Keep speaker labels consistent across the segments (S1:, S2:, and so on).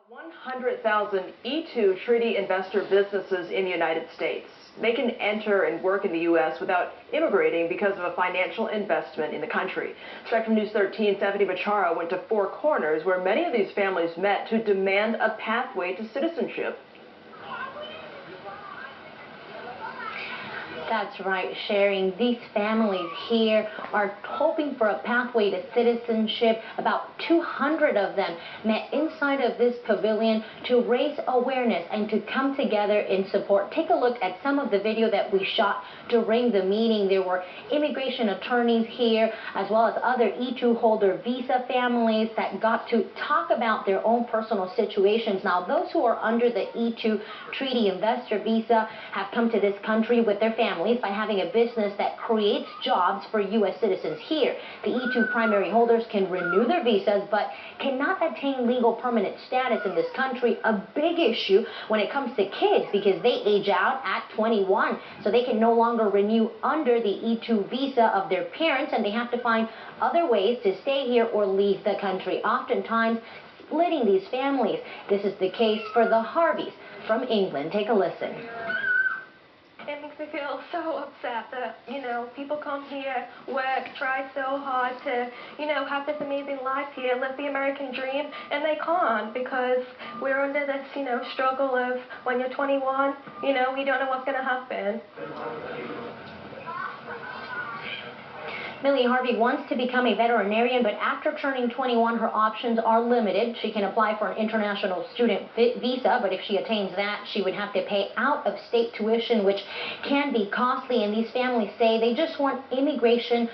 S1: 100,000 E2 treaty investor businesses in the United States. They can enter and work in the U.S. without immigrating because of a financial investment in the country. Spectrum News 13's Stephanie Bachara went to Four Corners, where many of these families met to demand a pathway to citizenship.
S2: That's right, Sharing. These families here are hoping for a pathway to citizenship. About 200 of them met inside of this pavilion to raise awareness and to come together in support. Take a look at some of the video that we shot during the meeting. There were immigration attorneys here, as well as other E2 holder visa families that got to talk about their own personal situations. Now, those who are under the E2 treaty investor visa have come to this country with their families by having a business that creates jobs for U.S. citizens here. The E2 primary holders can renew their visas but cannot attain legal permanent status in this country, a big issue when it comes to kids because they age out at 21, so they can no longer renew under the E2 visa of their parents, and they have to find other ways to stay here or leave the country, oftentimes splitting these families. This is the case for the Harveys from England. Take a listen.
S3: It makes me feel so upset that, people come here, work, try so hard to, have this amazing life here, live the American dream, and they can't because we're under this, struggle of when you're 21, we don't know what's going to happen.
S2: Millie Harvey wants to become a veterinarian, but after turning 21, her options are limited. She can apply for an international student visa, but if she attains that, she would have to pay out-of-state tuition, which can be costly. And these families say they just want immigration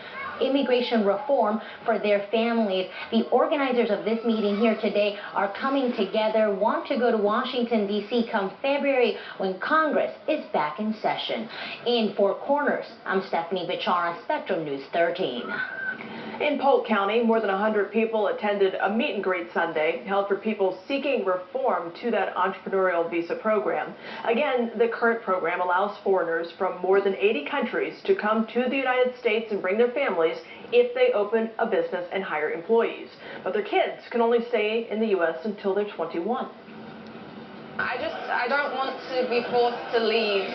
S2: reform for their families. The organizers of this meeting here today are coming together, want to go to Washington, D.C. come February when Congress is back in session. In Four Corners, I'm Stephanie Bachara, Spectrum News 13.
S1: In Polk County, more than 100 people attended a meet and greet Sunday held for people seeking reform to that entrepreneurial visa program. Again, the current program allows foreigners from more than 80 countries to come to the United States and bring their families if they open a business and hire employees. But their kids can only stay in the U.S. until they're 21.
S4: I don't want to be forced to leave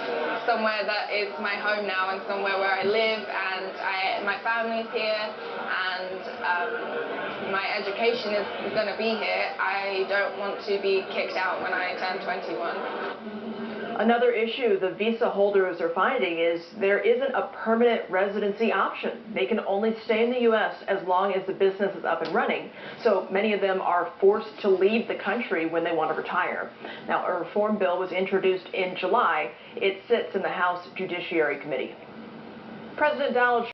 S4: somewhere that is my home now and somewhere where I live and my family's here and my education is going to be here. I don't want to be kicked out when I turn 21.
S1: Another issue the visa holders are finding is there isn't a permanent residency option. They can only stay in the U.S. as long as the business is up and running. So many of them are forced to leave the country when they want to retire. Now, a reform bill was introduced in July. It sits in the House Judiciary Committee. President Donald